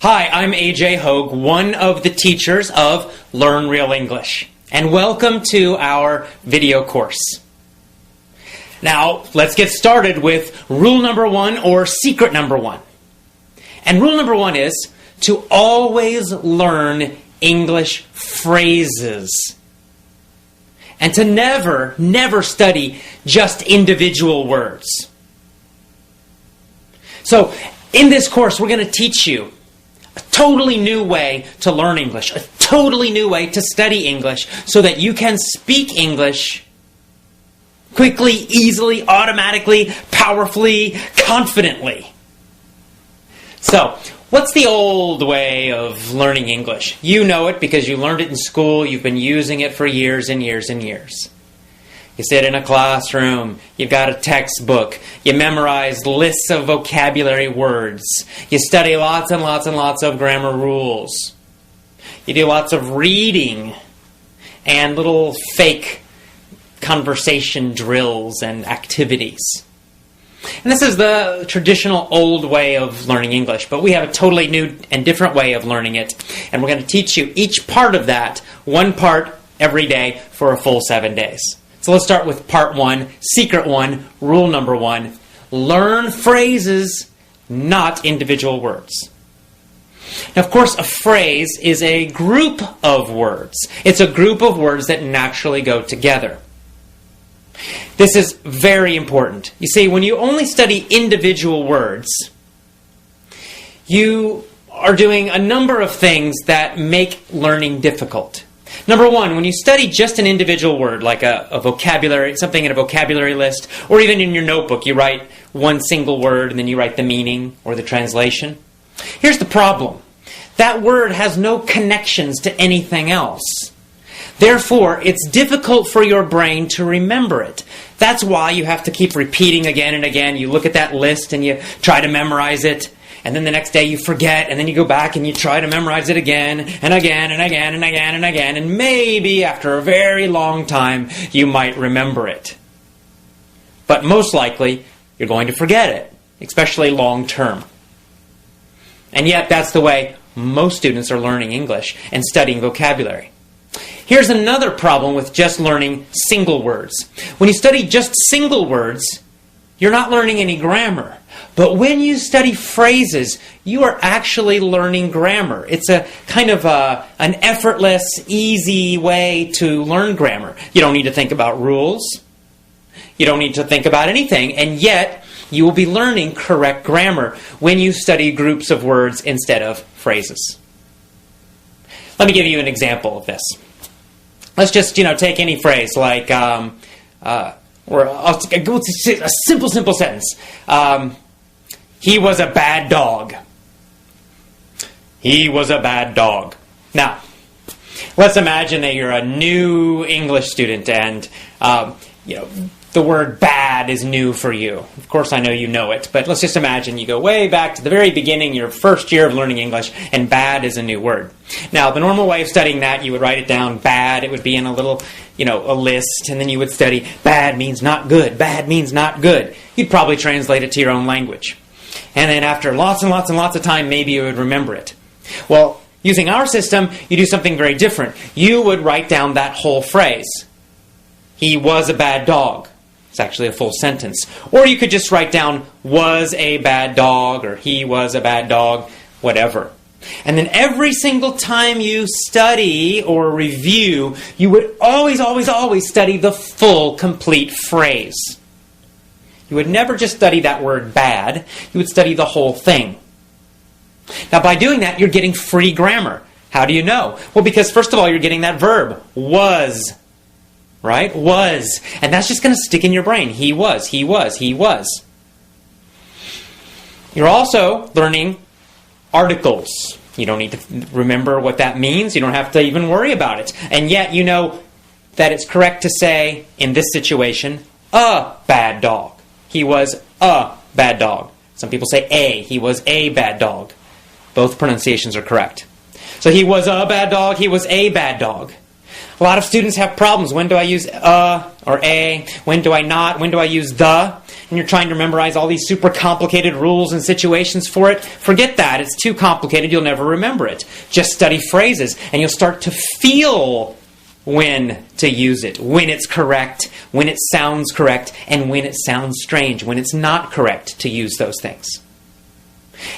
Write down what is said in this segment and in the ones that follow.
Hi, I'm AJ Hogue, one of the teachers of Learn Real English, and welcome to our video course. Now, let's get started with rule number one, or secret number one. And rule number one is to always learn English phrases. And to never study just individual words. So, in this course, we're going to teach you a totally new way to learn English, a totally new way to study English so that you can speak English quickly, easily, automatically, powerfully, confidently. So, what's the old way of learning English? You know it because you learned it in school, you've been using it for years and years and years. You sit in a classroom, you've got a textbook, you memorize lists of vocabulary words, you study lots and lots and lots of grammar rules, you do lots of reading and little fake conversation drills and activities. And this is the traditional old way of learning English, but we have a totally new and different way of learning it, and we're going to teach you each part of that, one part every day for a full 7 days. So let's start with part one, secret one, rule number one. Learn phrases, not individual words. Now, of course, a phrase is a group of words. It's a group of words that naturally go together. This is very important. You see, when you only study individual words, you are doing a number of things that make learning difficult. Number one, when you study just an individual word, like a vocabulary, something in a vocabulary list, or even in your notebook, you write one single word and then you write the meaning or the translation. Here's the problem. That word has no connections to anything else. Therefore, it's difficult for your brain to remember it. That's why you have to keep repeating again and again. You look at that list and you try to memorize it. And then the next day you forget, and then you go back and you try to memorize it again, and again, and again, and again, and again, and maybe after a very long time, you might remember it. But most likely, you're going to forget it, especially long term. And yet, that's the way most students are learning English and studying vocabulary. Here's another problem with just learning single words. When you study just single words, you're not learning any grammar. But when you study phrases, you are actually learning grammar. It's a kind of an effortless, easy way to learn grammar. You don't need to think about rules. You don't need to think about anything. And yet, you will be learning correct grammar when you study groups of words instead of phrases. Let me give you an example of this. Let's just, take any phrase like, or I'll go to a simple sentence. He was a bad dog. He was a bad dog. Now, let's imagine that you're a new English student and, the word bad is new for you. Of course, I know you know it, but let's just imagine you go way back to the very beginning, your first year of learning English, and bad is a new word. Now, the normal way of studying that, you would write it down, bad, it would be in a little, a list, and then you would study, bad means not good, bad means not good. You'd probably translate it to your own language. And then after lots and lots and lots of time, maybe you would remember it. Well, using our system, you do something very different. You would write down that whole phrase. He was a bad dog. It's actually a full sentence. Or you could just write down, was a bad dog, or he was a bad dog, whatever. And then every single time you study or review, you would always study the full, complete phrase. You would never just study that word bad. You would study the whole thing. Now, by doing that, you're getting free grammar. How do you know? Well, because first of all, you're getting that verb, was. Right? Was. And that's just going to stick in your brain. He was, he was, he was. You're also learning articles. You don't need to remember what that means. You don't have to even worry about it. And yet you know that it's correct to say, in this situation, a bad dog. He was a bad dog. Some people say a. He was a bad dog. Both pronunciations are correct. So he was a bad dog. He was a bad dog. A lot of students have problems. When do I use or a? When do I not? When do I use the? and you're trying to memorize all these super complicated rules and situations for it, forget that. It's too complicated. You'll never remember it. Just study phrases, and you'll start to feel when to use it, when it's correct, when it sounds correct, and when it sounds strange, when it's not correct to use those things.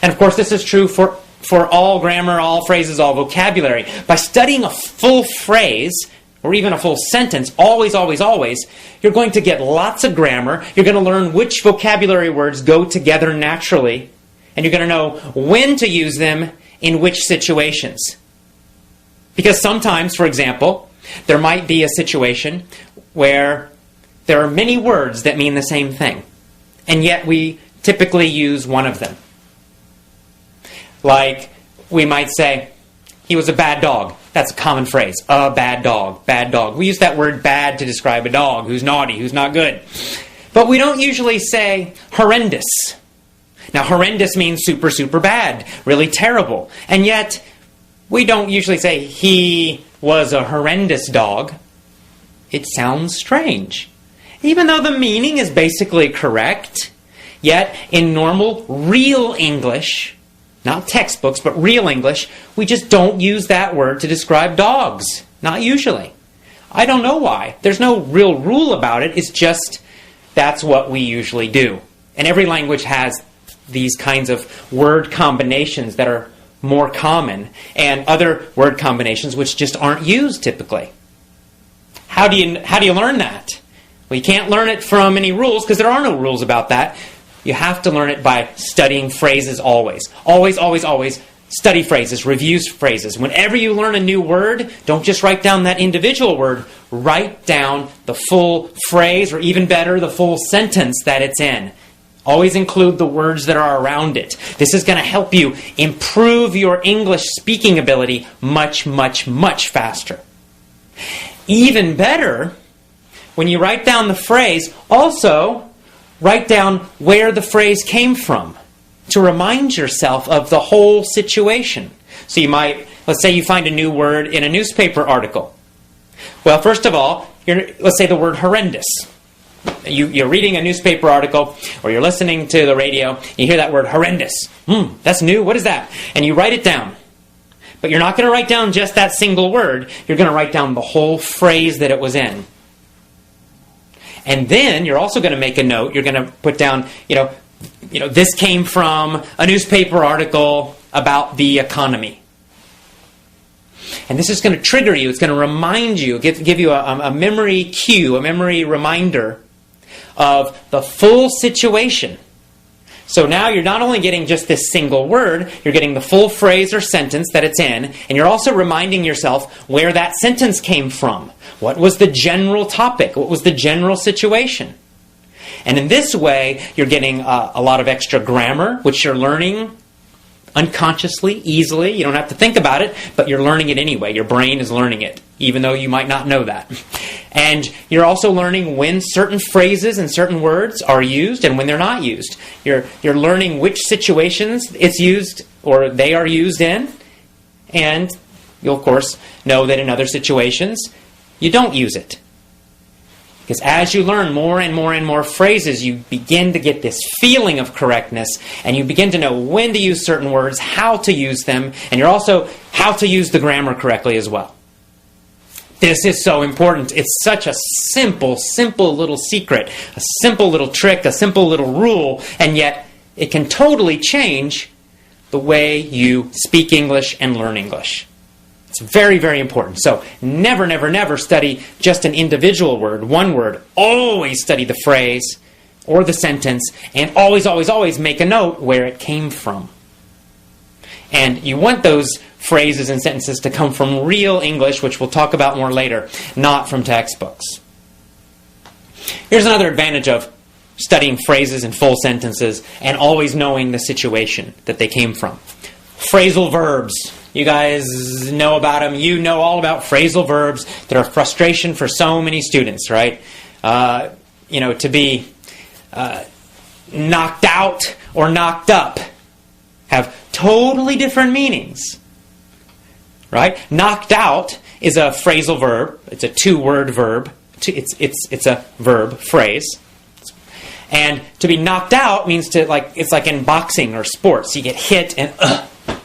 And of course, this is true for all grammar, all phrases, all vocabulary. By studying a full phrase, or even a full sentence, always, always, always, you're going to get lots of grammar. You're going to learn which vocabulary words go together naturally, and you're going to know when to use them in which situations. Because sometimes, for example, there might be a situation where there are many words that mean the same thing, and yet we typically use one of them. Like, we might say, he was a bad dog. That's a common phrase. A bad dog. Bad dog. We use that word bad to describe a dog who's naughty, who's not good. But we don't usually say horrendous. Now, horrendous means super, super bad. Really terrible. And yet, we don't usually say he was a horrendous dog. It sounds strange. Even though the meaning is basically correct, yet in normal, real English, not textbooks, but real English, we just don't use that word to describe dogs. Not usually. I don't know why. There's no real rule about it. It's just that's what we usually do. And every language has these kinds of word combinations that are more common, and other word combinations which just aren't used typically. How do you learn that? Well, you can't learn it from any rules, because there are no rules about that. You have to learn it by studying phrases always. Always, always, always study phrases, review phrases. Whenever you learn a new word, don't just write down that individual word. Write down the full phrase, or even better, the full sentence that it's in. Always include the words that are around it. This is going to help you improve your English speaking ability much, much, much faster. Even better, when you write down the phrase, also write down where the phrase came from to remind yourself of the whole situation. So you might, let's say you find a new word in a newspaper article. Well, first of all, let's say the word horrendous. You're reading a newspaper article, or you're listening to the radio, you hear that word horrendous. That's new, what is that? And you write it down. But you're not going to write down just that single word. You're going to write down the whole phrase that it was in. And then you're also going to make a note. You're going to put down, this came from a newspaper article about the economy. And this is going to trigger you. It's going to remind you, give you a memory cue, a memory reminder of the full situation. So now you're not only getting just this single word, you're getting the full phrase or sentence that it's in, and you're also reminding yourself where that sentence came from. What was the general topic? What was the general situation? And in this way, you're getting a lot of extra grammar, which you're learning unconsciously, easily. You don't have to think about it, but you're learning it anyway. Your brain is learning it, even though you might not know that. And you're also learning when certain phrases and certain words are used and when they're not used. You're learning which situations it's used or they are used in. And you'll, of course, know that in other situations, you don't use it. Because as you learn more and more and more phrases, you begin to get this feeling of correctness, and you begin to know when to use certain words, how to use them, and you're also how to use the grammar correctly as well. This is so important. It's such a simple, simple little secret, a simple little trick, a simple little rule, and yet it can totally change the way you speak English and learn English. It's very, very important. So never, never, never study just an individual word, one word. Always study the phrase or the sentence, and always, always, always make a note where it came from. And you want those phrases and sentences to come from real English, which we'll talk about more later, not from textbooks. Here's another advantage of studying phrases and full sentences and always knowing the situation that they came from. Phrasal verbs. You guys know about them. You know all about phrasal verbs that are a frustration for so many students, right? To be knocked out or knocked up have totally different meanings, right? Knocked out is a phrasal verb. It's a two-word verb. It's a verb phrase. And to be knocked out means it's like in boxing or sports. You get hit and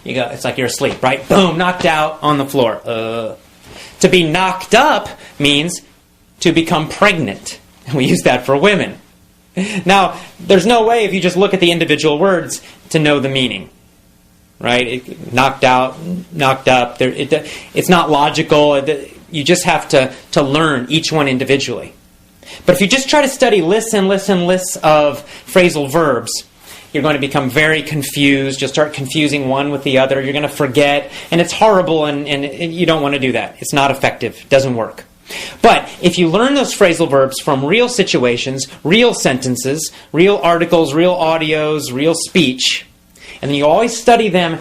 you go. It's like you're asleep, right? Boom, knocked out on the floor. To be knocked up means to become pregnant. We use that for women. Now, there's no way if you just look at the individual words to know the meaning. Right? Knocked out, knocked up. It's not logical. You just have to learn each one individually. But if you just try to study lists and lists and lists of phrasal verbs, you're going to become very confused. You'll start confusing one with the other. You're going to forget. And it's horrible, and you don't want to do that. It's not effective. It doesn't work. But if you learn those phrasal verbs from real situations, real sentences, real articles, real audios, real speech, and then you always study them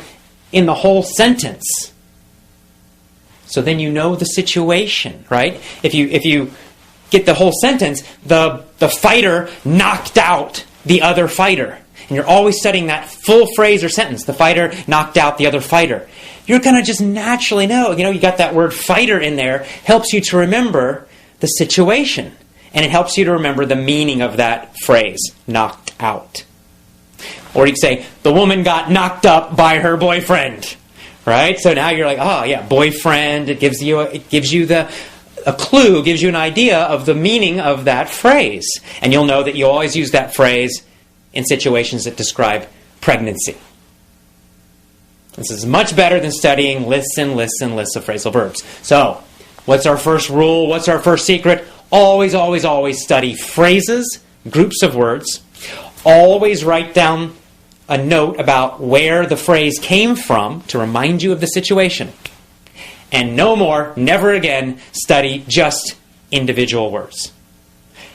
in the whole sentence, so then you know the situation, right? If you get the whole sentence, the fighter knocked out the other fighter. And you're always studying that full phrase or sentence. The fighter knocked out the other fighter. You're going to just naturally know. You got that word fighter in there. Helps you to remember the situation. And it helps you to remember the meaning of that phrase, knocked out. Or you could say, the woman got knocked up by her boyfriend. Right? So now you're like, oh yeah, boyfriend. It gives you a clue, gives you an idea of the meaning of that phrase. And you'll know that you always use that phrase in situations that describe pregnancy. This is much better than studying lists and lists and lists of phrasal verbs. So, what's our first rule? What's our first secret? Always, always, always study phrases, groups of words. Always write down a note about where the phrase came from to remind you of the situation. And no more, never again, study just individual words.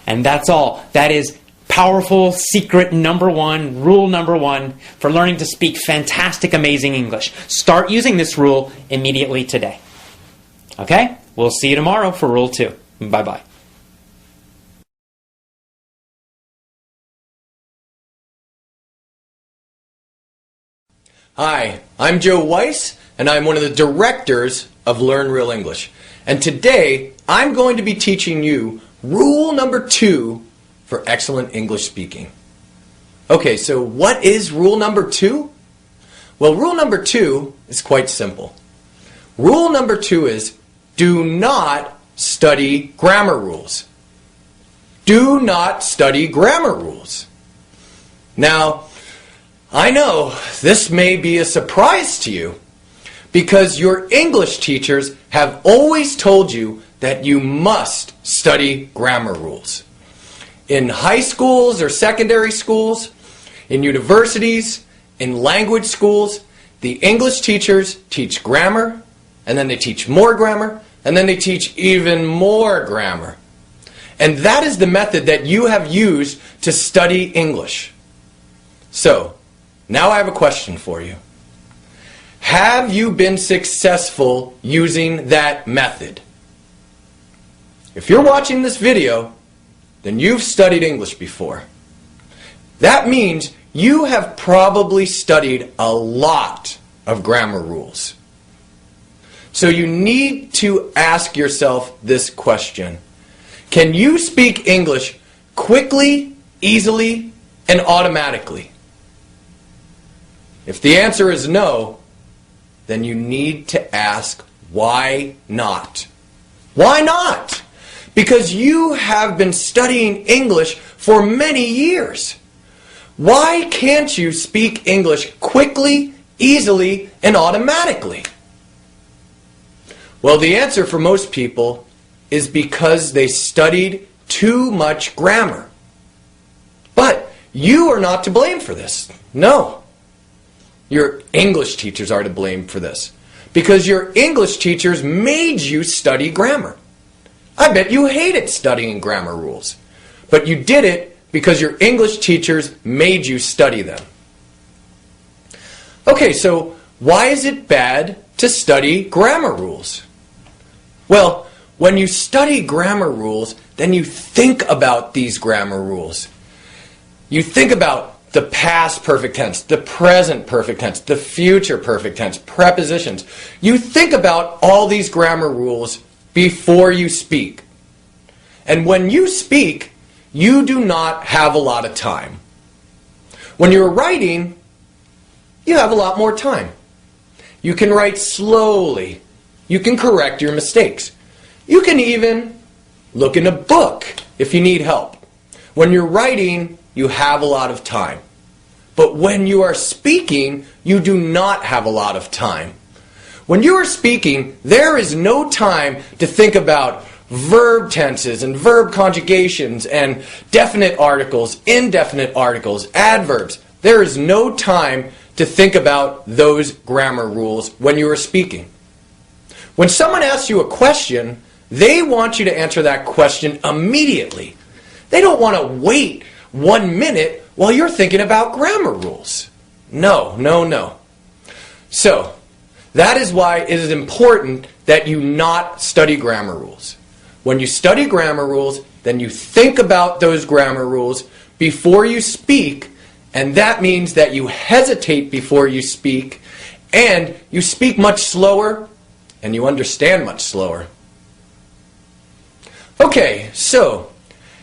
And that's all. That is powerful secret number one, rule number one for learning to speak fantastic, amazing English. Start using this rule immediately today. Okay? We'll see you tomorrow for rule 2. Bye-bye. Hi, I'm Joe Weiss, and I'm one of the directors of Learn Real English. And today, I'm going to be teaching you rule number 2 for excellent English speaking. Okay, so what is rule number 2? Well, rule number 2 is quite simple. Rule number 2 is do not study grammar rules. Do not study grammar rules. Now, I know this may be a surprise to you because your English teachers have always told you that you must study grammar rules. In high schools or secondary schools, in universities, in language schools, the English teachers teach grammar, and then they teach more grammar, and then they teach even more grammar. And that is the method that you have used to study English. So, now I have a question for you. Have you been successful using that method? If you're watching this video, then you've studied English before. That means you have probably studied a lot of grammar rules. So you need to ask yourself this question. Can you speak English quickly, easily, and automatically? If the answer is no, then you need to ask why not? Why not? Because you have been studying English for many years. Why can't you speak English quickly, easily, and automatically? Well, the answer for most people is because they studied too much grammar. But you are not to blame for this. No. Your English teachers are to blame for this. Because your English teachers made you study grammar. I bet you hated studying grammar rules. But you did it because your English teachers made you study them. Okay, so why is it bad to study grammar rules? Well, when you study grammar rules, then you think about these grammar rules. You think about the past perfect tense, the present perfect tense, the future perfect tense, prepositions. You think about all these grammar rules before you speak. And when you speak, you do not have a lot of time. When you're writing, you have a lot more time. You can write slowly. You can correct your mistakes. You can even look in a book if you need help. When you're writing, you have a lot of time. But when you are speaking, you do not have a lot of time. When you are speaking, there is no time to think about verb tenses and verb conjugations and definite articles, indefinite articles, adverbs. There is no time to think about those grammar rules when you are speaking. When someone asks you a question, they want you to answer that question immediately. They don't want to wait 1 minute while you're thinking about grammar rules. No. So, that is why it is important that you not study grammar rules. When you study grammar rules, then you think about those grammar rules before you speak, and that means that you hesitate before you speak, and you speak much slower, and you understand much slower. Okay, so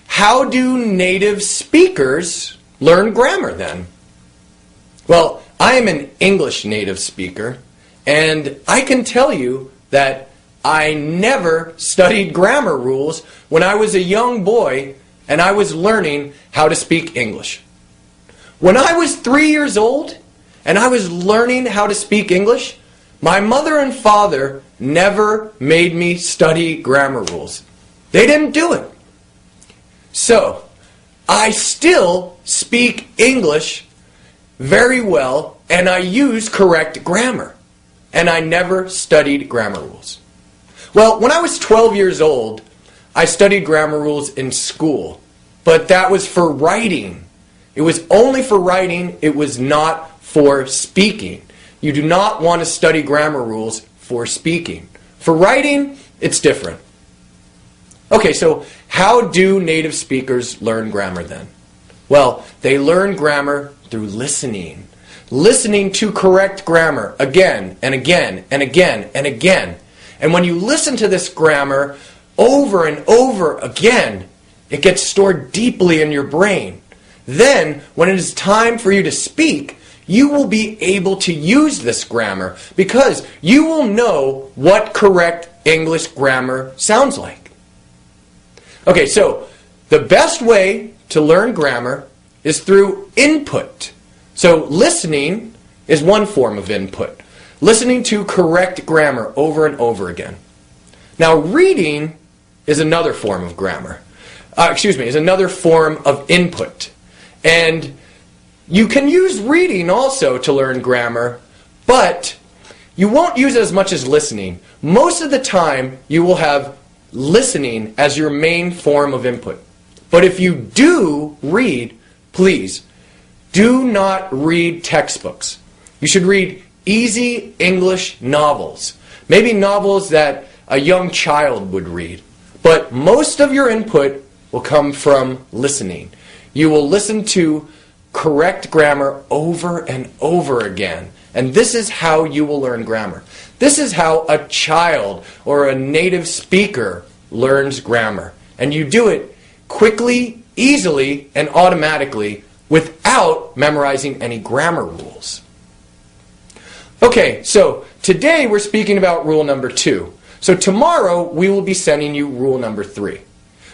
how do native speakers learn grammar then? Well, I am an English native speaker, and I can tell you that I never studied grammar rules when I was a young boy and I was learning how to speak English. When I was 3 years old and I was learning how to speak English, my mother and father never made me study grammar rules. They didn't do it. So, I still speak English very well and I use correct grammar. And I never studied grammar rules. Well, when I was 12 years old, I studied grammar rules in school. But that was for writing. It was only for writing. It was not for speaking. You do not want to study grammar rules for speaking. For writing, it's different. Okay, so how do native speakers learn grammar then? Well, they learn grammar through listening. Listening to correct grammar again and again and again and again. And when you listen to this grammar over and over again, it gets stored deeply in your brain. Then, when it is time for you to speak, you will be able to use this grammar because you will know what correct English grammar sounds like. Okay, so the best way to learn grammar is through input. So listening is one form of input. Listening to correct grammar over and over again. Now reading is another form of grammar. Is another form of input. And you can use reading also to learn grammar, but you won't use it as much as listening. Most of the time you will have listening as your main form of input. But if you do read, please, do not read textbooks. You should read easy English novels. Maybe novels that a young child would read. But most of your input will come from listening. You will listen to correct grammar over and over again. And this is how you will learn grammar. This is how a child or a native speaker learns grammar. And you do it quickly, easily, and automatically without memorizing any grammar rules. Okay, so today we're speaking about rule number 2. So tomorrow we will be sending you rule number 3.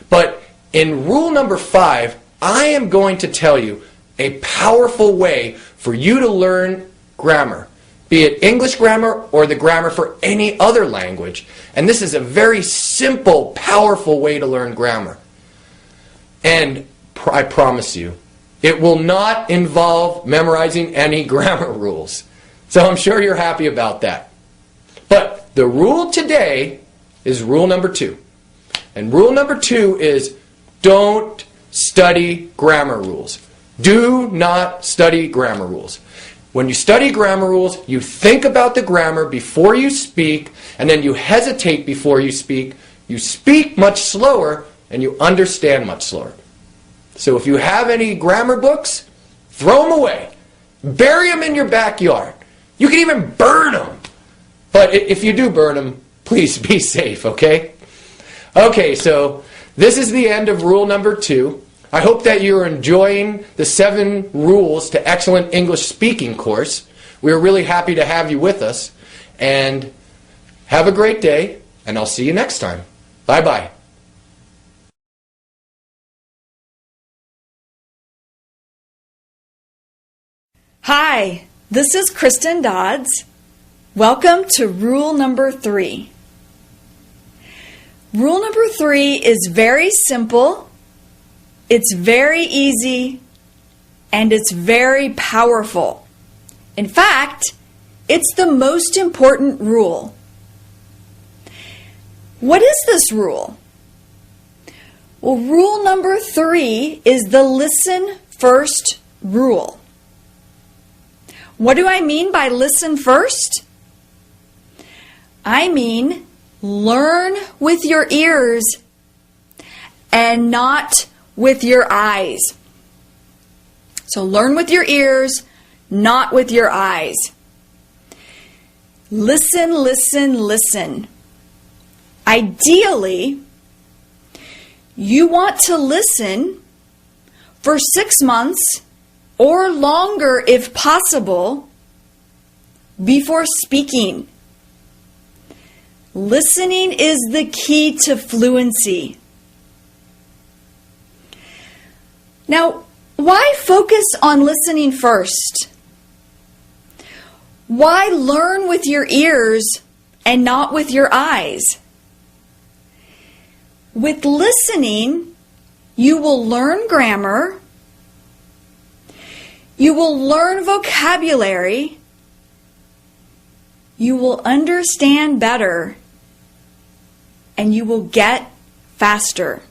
But in rule number 5, I am going to tell you a powerful way for you to learn grammar, be it English grammar or the grammar for any other language. And this is a very simple, powerful way to learn grammar. And I promise you, it will not involve memorizing any grammar rules. So I'm sure you're happy about that. But the rule today is rule number 2. And rule number 2 is don't study grammar rules. Do not study grammar rules. When you study grammar rules, you think about the grammar before you speak, and then you hesitate before you speak much slower, and you understand much slower. So if you have any grammar books, throw them away. Bury them in your backyard. You can even burn them. But if you do burn them, please be safe, okay? Okay, so this is the end of rule number 2. I hope that you're enjoying the 7 Rules to Excellent English Speaking course. We're really happy to have you with us. And have a great day, and I'll see you next time. Bye-bye. Hi, this is Kristen Dodds. Welcome to rule number 3. Rule number 3 is very simple, it's very easy, and it's very powerful. In fact, it's the most important rule. What is this rule? Well, rule number 3 is the listen first rule. What do I mean by listen first? I mean learn with your ears and not with your eyes. So learn with your ears, not with your eyes. Listen, listen, listen. Ideally, you want to listen for 6 months or longer if possible before speaking. Listening is the key to fluency. Now, why focus on listening first? Why learn with your ears and not with your eyes? With listening, you will learn grammar, you will learn vocabulary, you will understand better, and you will get faster.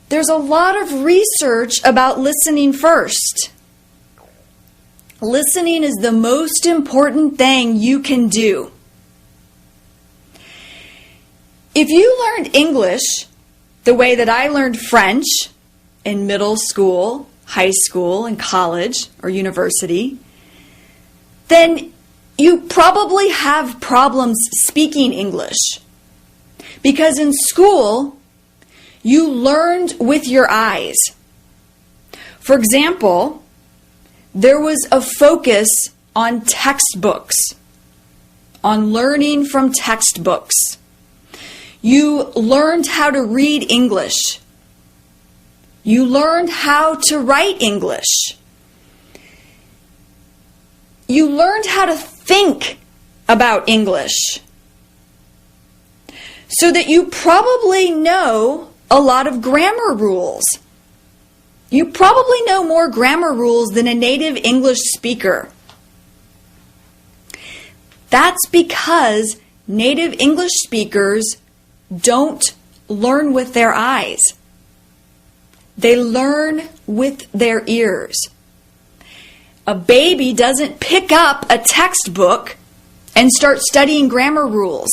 There's a lot of research about listening first. Listening is the most important thing you can do. If you learned English the way that I learned French in middle school, high school, and college or university, then you probably have problems speaking English. Because in school, you learned with your eyes. For example, there was a focus on textbooks, on learning from textbooks. You learned how to read English. You learned how to write English. You learned how to think about English. So that you probably know a lot of grammar rules. You probably know more grammar rules than a native English speaker. That's because native English speakers don't learn with their eyes. They learn with their ears. A baby doesn't pick up a textbook and start studying grammar rules.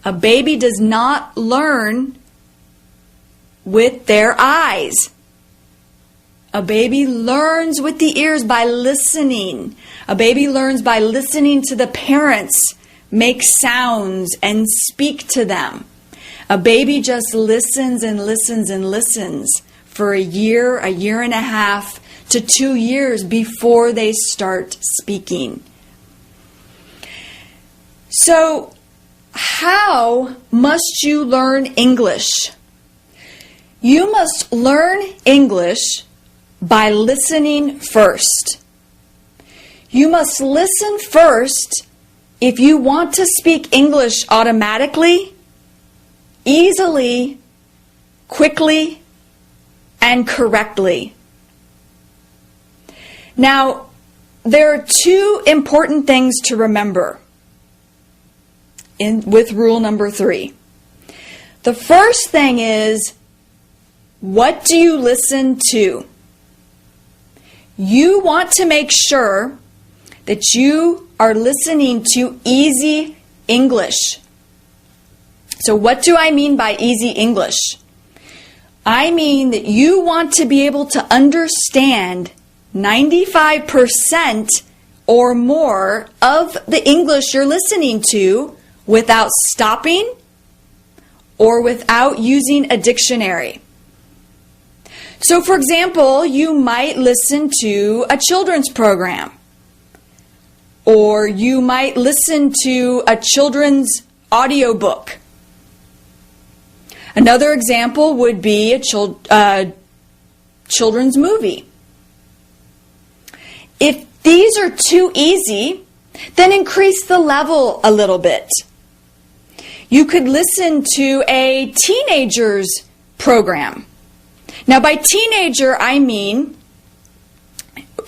A baby does not learn with their eyes. A baby learns with the ears by listening. A baby learns by listening to the parents make sounds and speak to them. A baby just listens and listens and listens for a year and a half to 2 years before they start speaking. So, how must you learn English? You must learn English by listening first. You must listen first if you want to speak English automatically, easily, quickly, and correctly. Now, there are 2 important things to remember with rule number 3. The first thing is, what do you listen to? You want to make sure that you are listening to easy English. So what do I mean by easy English? I mean that you want to be able to understand 95% or more of the English you're listening to without stopping or without using a dictionary. So, for example, you might listen to a children's program, or you might listen to a children's audiobook. Another example would be a children's movie. If these are too easy, then increase the level a little bit. You could listen to a teenager's program. Now, by teenager, I mean,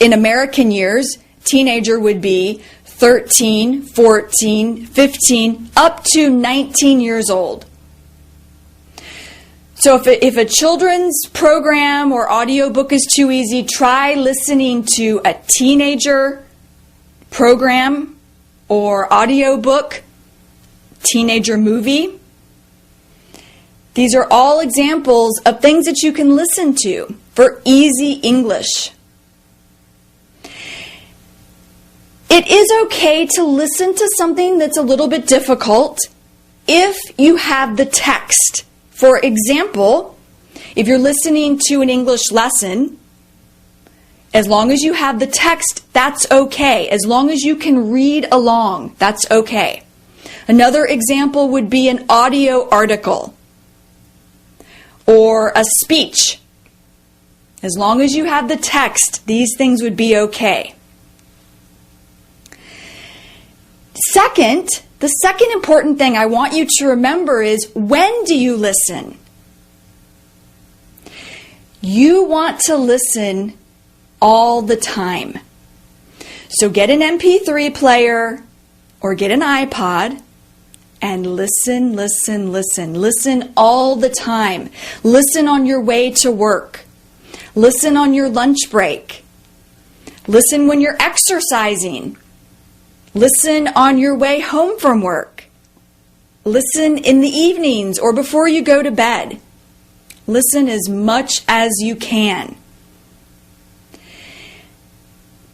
in American years, teenager would be 13, 14, 15, up to 19 years old. So if a children's program or audiobook is too easy, try listening to a teenager program or audiobook, teenager movie. These are all examples of things that you can listen to for easy English. It is okay to listen to something that's a little bit difficult if you have the text. For example, if you're listening to an English lesson, as long as you have the text, that's okay. As long as you can read along, that's okay. Another example would be an audio article or a speech. As long as you have the text, these things would be okay. The second important thing I want you to remember is, when do you listen? You want to listen all the time. So get an MP3 player or get an iPod and listen, listen, listen. Listen all the time. Listen on your way to work. Listen on your lunch break. Listen when you're exercising. Listen on your way home from work. Listen in the evenings or before you go to bed. Listen as much as you can.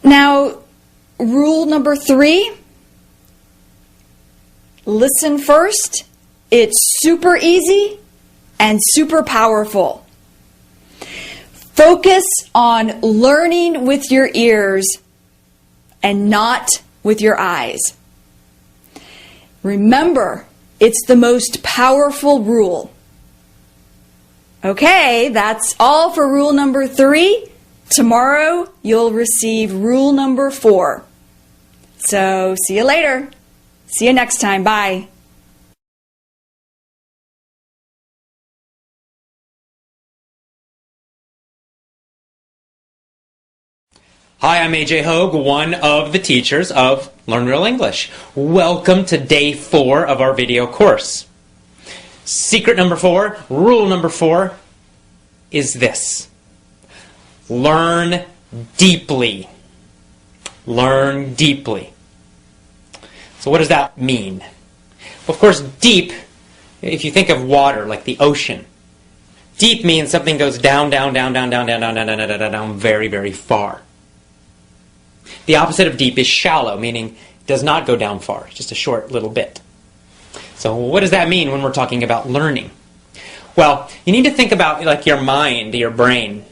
Now, rule number 3, listen first. It's super easy and super powerful. Focus on learning with your ears and not with your eyes. Remember, it's the most powerful rule. Okay, that's all for rule number 3. Tomorrow, you'll receive rule number 4. So, see you later. See you next time. Bye. Hi, I'm AJ Hogue, one of the teachers of Learn Real English. Welcome to day 4 of our video course. Secret number 4, rule number 4 is this. Learn deeply. Learn deeply. So what does that mean? Well, of course, deep, if you think of water, like the ocean, deep means something goes down, down, down, down, down, down, down, down, down, down, down, very, very far. The opposite of deep is shallow, meaning it does not go down far, just a short little bit. So what does that mean when we're talking about learning? Well, you need to think about like your mind, your brain.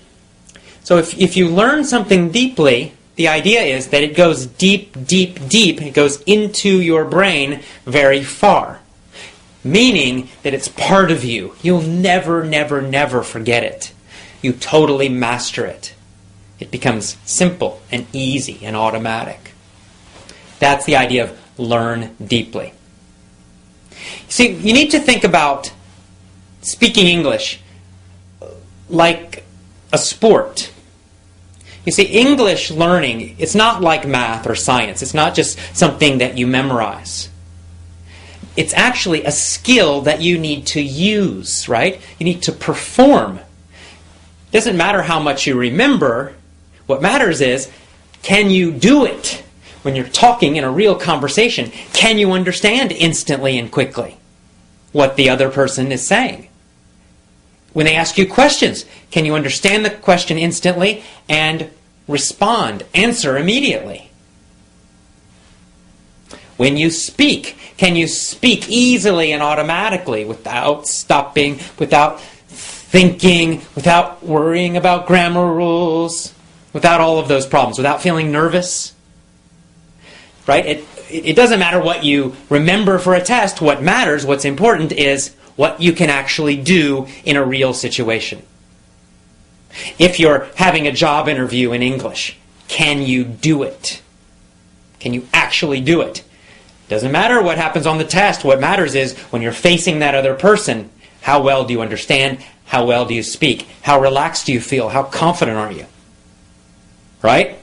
So if you learn something deeply, the idea is that it goes deep, deep, deep. It goes into your brain very far, meaning that it's part of you. You'll never, never, never forget it. You totally master it. It becomes simple and easy and automatic. That's the idea of learn deeply. See, you need to think about speaking English like a sport. You see, English learning, it's not like math or science. It's not just something that you memorize. It's actually a skill that you need to use, right? You need to perform. It doesn't matter how much you remember. What matters is, can you do it? When you're talking in a real conversation, can you understand instantly and quickly what the other person is saying? When they ask you questions, can you understand the question instantly and respond, answer immediately? when you speak? Can you speak easily and automatically without stopping, without thinking, without worrying about grammar rules, without all of those problems, without feeling nervous? Right? It doesn't matter what you remember for a test. What matters, what's important, is what you can actually do in a real situation. If you're having a job interview in English, can you do it? Can you actually do it? Doesn't matter what happens on the test. What matters is when you're facing that other person, how well do you understand? How well do you speak? How relaxed do you feel? How confident are you? Right?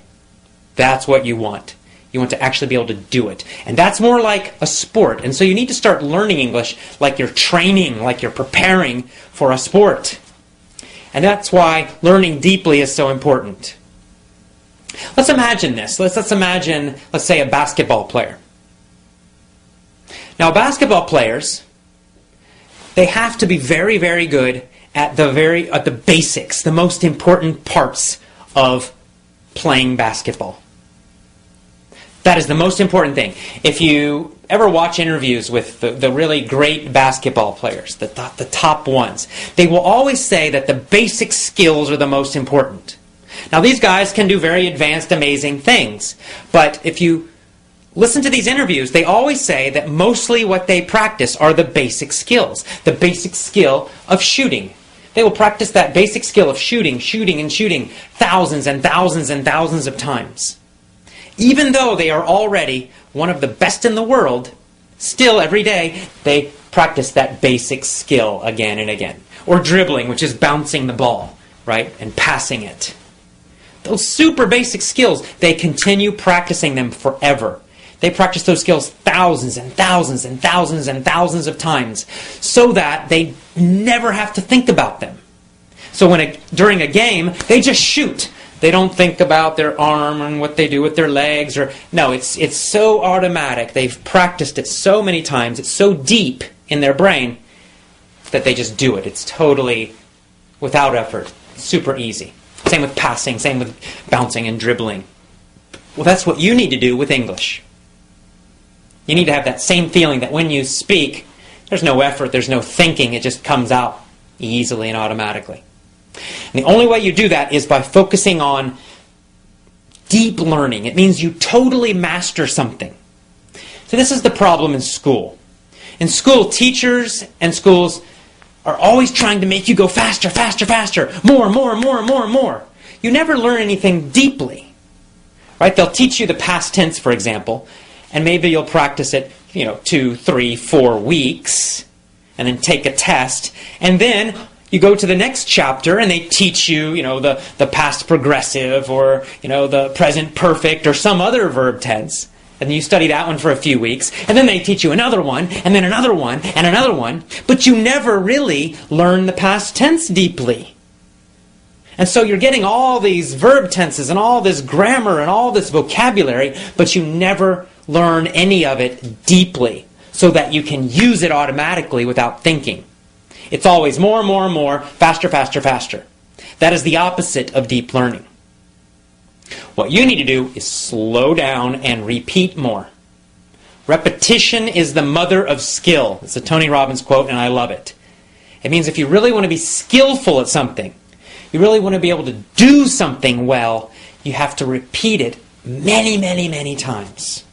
That's what you want. You want to actually be able to do it. And that's more like a sport. And so you need to start learning English like you're training, like you're preparing for a sport. And that's why learning deeply is so important. Let's imagine this. Let's imagine, let's say, a basketball player. Now, basketball players, they have to be very, very good at the basics, the most important parts of playing basketball. That is the most important thing. If you ever watch interviews with the really great basketball players, the top ones, they will always say that the basic skills are the most important. Now, these guys can do very advanced, amazing things. But if you listen to these interviews, they always say that mostly what they practice are the basic skills. The basic skill of shooting. They will practice that basic skill of shooting thousands and thousands and thousands of times. Even though they are already one of the best in the world, still every day they practice that basic skill again and again. Or dribbling, which is bouncing the ball, right, and passing it. Those super basic skills, they continue practicing them forever. They practice those skills thousands and thousands and thousands and thousands of times so that they never have to think about them. So during a game, they just shoot. They don't think about their arm and what they do with their legs. No, it's so automatic. They've practiced it so many times. It's so deep in their brain that they just do it. It's totally without effort. Super easy. Same with passing. Same with bouncing and dribbling. Well, that's what you need to do with English. You need to have that same feeling that when you speak, there's no effort, there's no thinking. It just comes out easily and automatically. And the only way you do that is by focusing on deep learning. It means you totally master something. So this is the problem in school. In school, teachers and schools are always trying to make you go faster, faster, faster, more, more, more, more, more. You never learn anything deeply. Right? They'll teach you the past tense, for example, and maybe you'll practice it, 2, 3, 4 weeks, and then take a test, and then you go to the next chapter and they teach you, the past progressive or, the present perfect or some other verb tense. And you study that one for a few weeks. And then they teach you another one and then another one and another one. But you never really learn the past tense deeply. And so you're getting all these verb tenses and all this grammar and all this vocabulary, but you never learn any of it deeply so that you can use it automatically without thinking. It's always more, more, more, faster, faster, faster. That is the opposite of deep learning. What you need to do is slow down and repeat more. Repetition is the mother of skill. It's a Tony Robbins quote, and I love it. It means if you really want to be skillful at something, you really want to be able to do something well, you have to repeat it many, many, many times.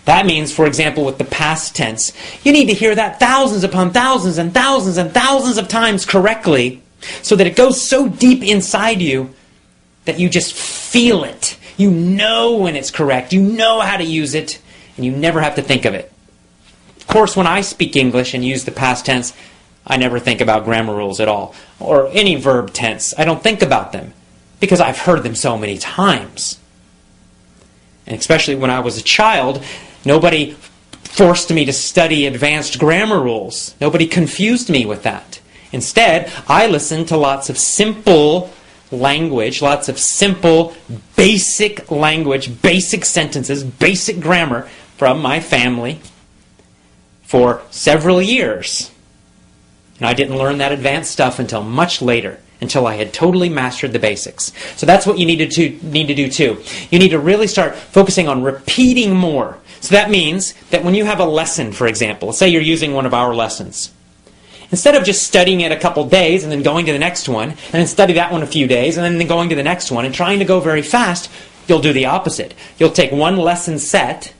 That means, for example, with the past tense, you need to hear that thousands upon thousands and thousands and thousands of times correctly so that it goes so deep inside you that you just feel it. You know when it's correct. You know how to use it, and you never have to think of it. Of course, when I speak English and use the past tense, I never think about grammar rules at all, or any verb tense. I don't think about them because I've heard them so many times. And especially when I was a child, nobody forced me to study advanced grammar rules. Nobody confused me with that. Instead, I listened to lots of simple language, lots of simple, basic language, basic sentences, basic grammar from my family for several years. And I didn't learn that advanced stuff until much later. until I had totally mastered the basics. So that's what you need to do too. You need to really start focusing on repeating more. So that means that when you have a lesson, for example, let's say you're using one of our lessons, instead of just studying it a couple days and then going to the next one, and then study that one a few days, and then going to the next one, and trying to go very fast, you'll do the opposite. You'll take one lesson set,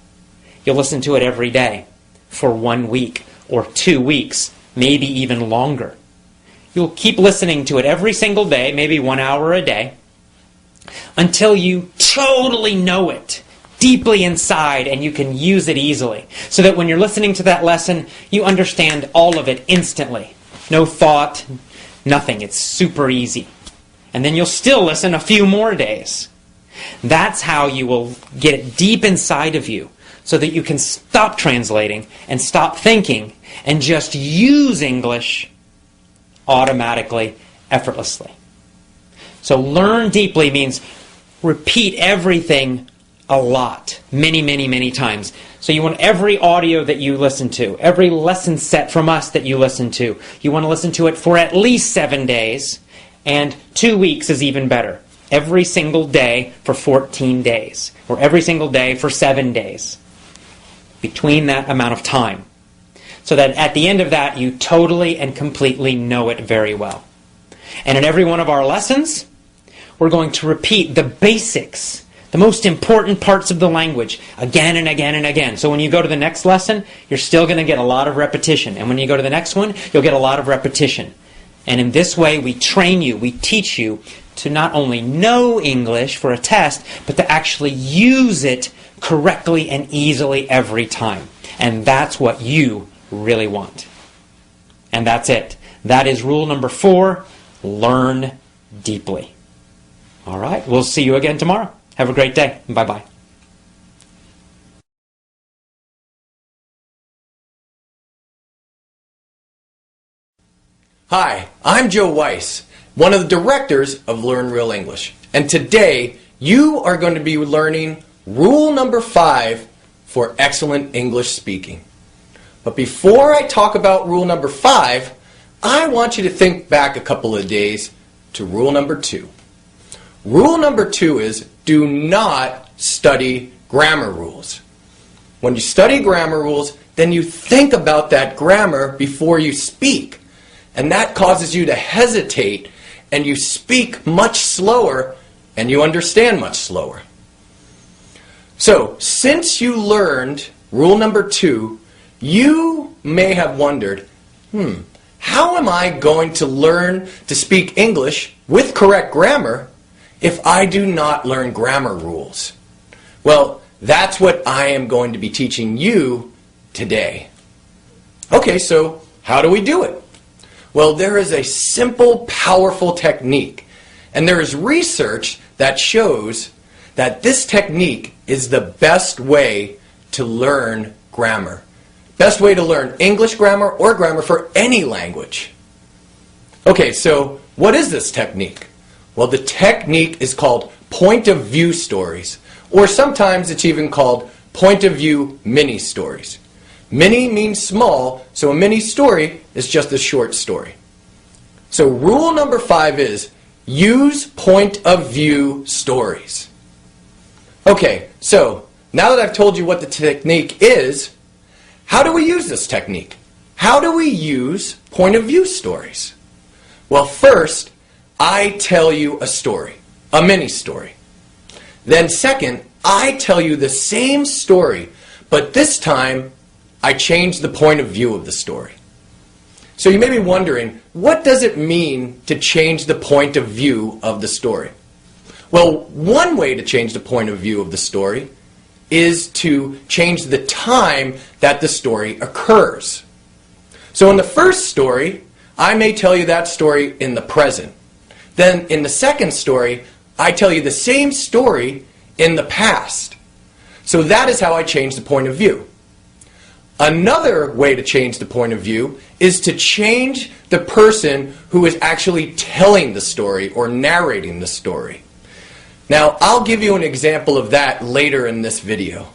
you'll listen to it every day for 1 week or 2 weeks, maybe even longer. You'll keep listening to it every single day, maybe 1 hour a day, until you totally know it deeply inside and you can use it easily. So that when you're listening to that lesson, you understand all of it instantly. No thought, nothing. It's super easy. And then you'll still listen a few more days. That's how you will get it deep inside of you, so that you can stop translating and stop thinking and just use English automatically, effortlessly. So learn deeply means repeat everything a lot, many, many, many times. So you want every audio that you listen to, every lesson set from us that you listen to, you want to listen to it for at least 7 days, and 2 weeks is even better. Every single day for 14 days, or every single day for 7 days, between that amount of time. So that at the end of that, you totally and completely know it very well. And in every one of our lessons, we're going to repeat the basics, the most important parts of the language, again and again and again. So when you go to the next lesson, you're still going to get a lot of repetition. And when you go to the next one, you'll get a lot of repetition. And in this way, we train you, we teach you to not only know English for a test, but to actually use it correctly and easily every time. And that's what you really want. And that's it. That is rule number 4, learn deeply. All right, we'll see you again tomorrow. Have a great day. Bye-bye. Hi, I'm Joe Weiss, one of the directors of Learn Real English. And today, you are going to be learning rule number 5 for excellent English speaking. But before I talk about rule number 5, I want you to think back a couple of days to rule number 2. Rule number 2 is do not study grammar rules. When you study grammar rules, then you think about that grammar before you speak. And that causes you to hesitate, and you speak much slower, and you understand much slower. So, since you learned rule number 2, you may have wondered, how am I going to learn to speak English with correct grammar if I do not learn grammar rules? Well, that's what I am going to be teaching you today. Okay, so how do we do it? Well, there is a simple, powerful technique, and there is research that shows that this technique is the best way to learn grammar. Best way to learn English grammar or grammar for any language. Okay, so what is this technique? Well, the technique is called point of view stories, or sometimes it's even called point of view mini stories. Mini means small, so a mini story is just a short story. So rule number 5 is use point of view stories. Okay, so now that I've told you what the technique is, how do we use this technique? How do we use point of view stories? Well, first, I tell you a story, a mini story. Then second, I tell you the same story, but this time I change the point of view of the story. So you may be wondering, what does it mean to change the point of view of the story? Well, one way to change the point of view of the story is to change the time that the story occurs. So in the first story, I may tell you that story in the present. Then in the second story, I tell you the same story in the past. So that is how I change the point of view. Another way to change the point of view is to change the person who is actually telling the story or narrating the story. Now, I'll give you an example of that later in this video.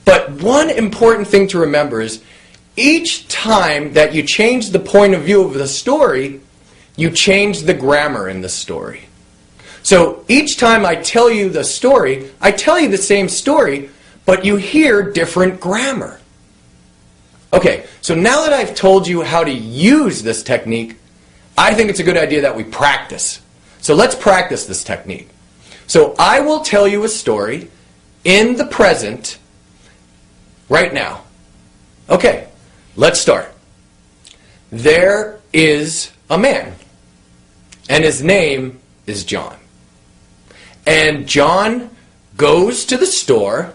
But one important thing to remember is each time that you change the point of view of the story, you change the grammar in the story. So each time I tell you the story, I tell you the same story, but you hear different grammar. Okay, so now that I've told you how to use this technique, I think it's a good idea that we practice. So let's practice this technique. So I will tell you a story in the present right now. Okay, let's start. There is a man, and his name is John. And John goes to the store,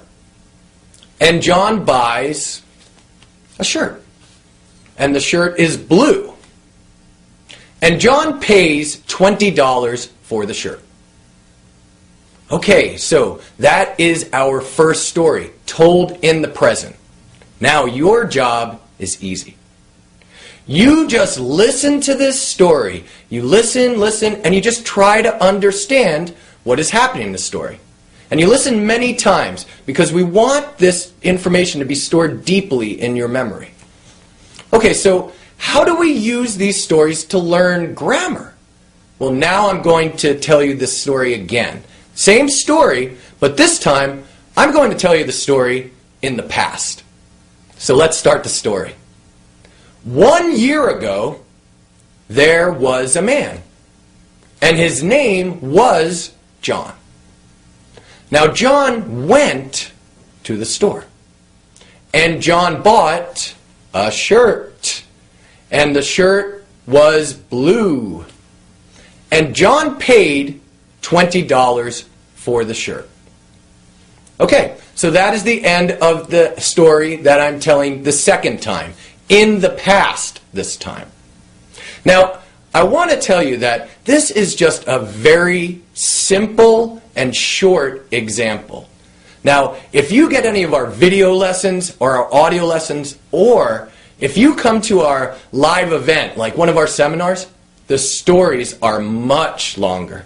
and John buys a shirt. And the shirt is blue. And John pays $20 for the shirt. Okay, so that is our first story, told in the present. Now your job is easy. You just listen to this story. You listen, and you just try to understand what is happening in the story. And you listen many times because we want this information to be stored deeply in your memory. Okay, so how do we use these stories to learn grammar? Well, now I'm going to tell you this story again. Same story, but this time I'm going to tell you the story in the past. So let's start the story. 1 year ago, there was a man, and his name was John. Now, John went to the store, and John bought a shirt, and the shirt was blue, and John paid $20 for the shirt. Okay, so that is the end of the story that I'm telling the second time, in the past this time. Now, I want to tell you that this is just a very simple and short example. Now, if you get any of our video lessons or our audio lessons, or if you come to our live event, like one of our seminars, the stories are much longer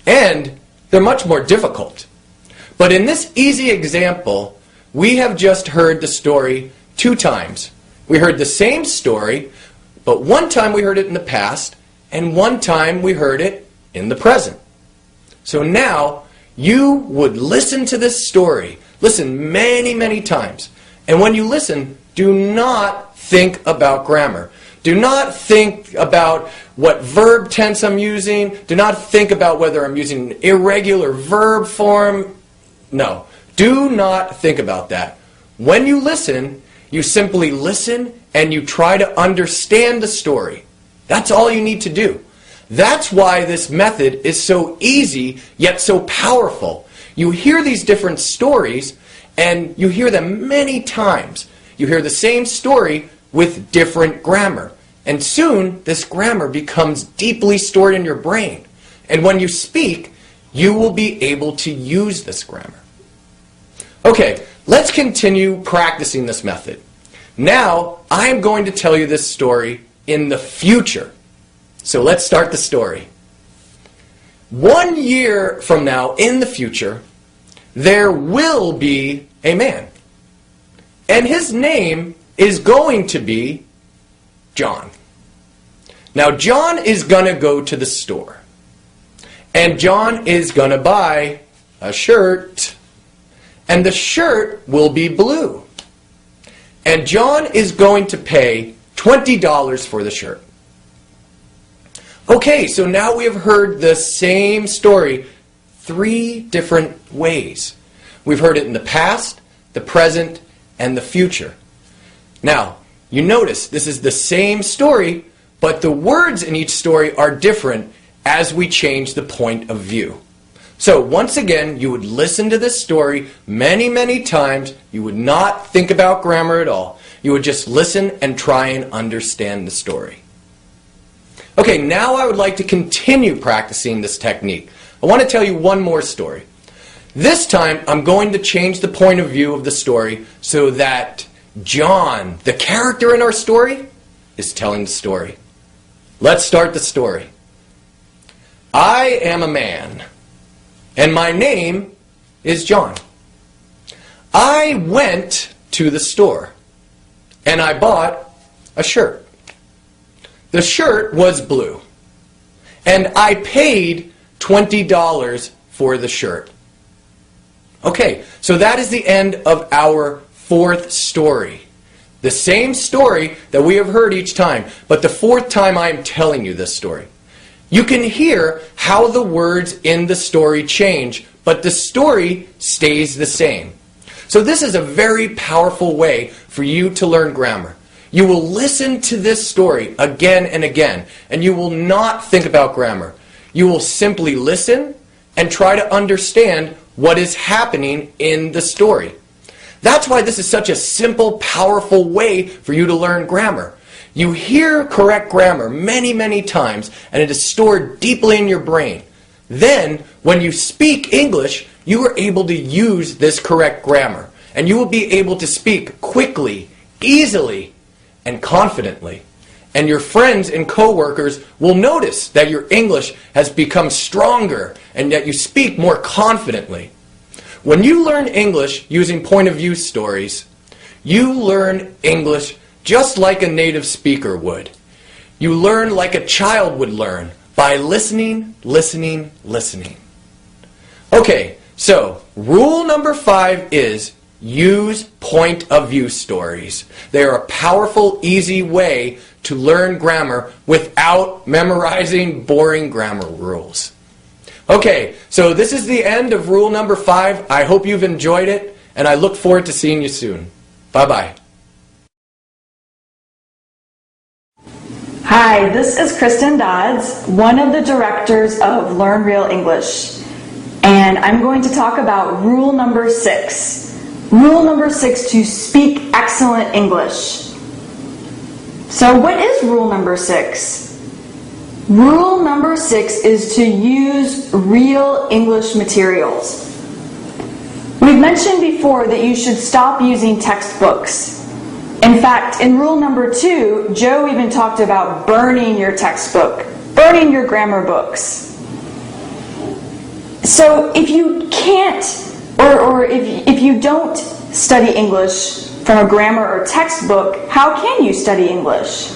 and they're much more difficult. But in this easy example, we have just heard the story 2 times. We heard the same story, but one time we heard it in the past, and one time we heard it in the present. So now, you would listen to this story. Listen many, many times. And when you listen, do not think about grammar. Do not think about what verb tense I'm using. Do not think about whether I'm using an irregular verb form. No, do not think about that. When you listen, you simply listen and you try to understand the story. That's all you need to do. That's why this method is so easy yet so powerful. You hear these different stories and you hear them many times. You hear the same story with different grammar. And soon this grammar becomes deeply stored in your brain. And when you speak, you will be able to use this grammar. Okay, let's continue practicing this method. Now, I'm going to tell you this story in the future. So let's start the story. 1 year from now, in the future, there will be a man. And his name is going to be John. Now, John is going to go to the store. And John is going to buy a shirt. And the shirt will be blue. And John is going to pay $20 for the shirt. Okay, so now we have heard the same story 3 different ways. We've heard it in the past, the present, and the future. Now, you notice this is the same story, but the words in each story are different as we change the point of view. So once again, you would listen to this story many, many times. You would not think about grammar at all. You would just listen and try and understand the story. Okay, now I would like to continue practicing this technique. I want to tell you one more story. This time, I'm going to change the point of view of the story so that John, the character in our story, is telling the story. Let's start the story. I am a man, and my name is John. I went to the store, and I bought a shirt. The shirt was blue, and I paid $20 for the shirt. Okay, so that is the end of our fourth story. The same story that we have heard each time, but the fourth time I am telling you this story. You can hear how the words in the story change, but the story stays the same. So this is a very powerful way for you to learn grammar. You will listen to this story again and again, and you will not think about grammar. You will simply listen and try to understand what is happening in the story. That's why this is such a simple, powerful way for you to learn grammar. You hear correct grammar many, many times, and it is stored deeply in your brain. Then, when you speak English, you are able to use this correct grammar, and you will be able to speak quickly, easily, and confidently. And your friends and coworkers will notice that your English has become stronger and that you speak more confidently. When you learn English using point of view stories, you learn English just like a native speaker would. You learn like a child would learn, by listening, listening, listening. Okay, so rule number 5 is use point of view stories. They are a powerful, easy way to learn grammar without memorizing boring grammar rules. Okay, so this is the end of rule number 5. I hope you've enjoyed it, and I look forward to seeing you soon. Bye-bye. Hi, this is Kristen Dodds, one of the directors of Learn Real English, and I'm going to talk about rule number 6. Rule number 6 to speak excellent English. So what is rule number 6? Rule number 6 is to use real English materials. We've mentioned before that you should stop using textbooks. In fact, in rule number 2, Joe even talked about burning your textbook, burning your grammar books. So if you can't, or if you don't study English from a grammar or textbook, how can you study English?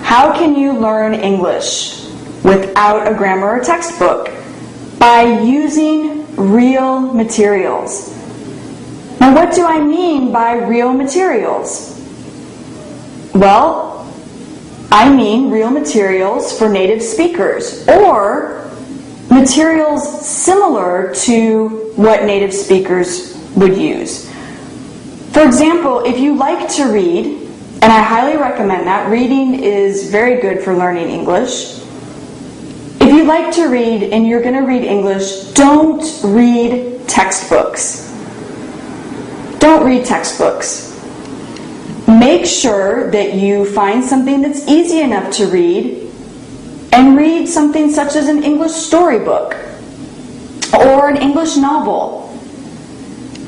How can you learn English without a grammar or textbook? By using real materials. Now, what do I mean by real materials? Well, I mean real materials for native speakers, or materials similar to what native speakers would use. For example, if you like to read, and I highly recommend that, reading is very good for learning English. If you like to read and you're going to read English, don't read textbooks. Don't read textbooks. Make sure that you find something that's easy enough to read, and read something such as an English storybook or an English novel.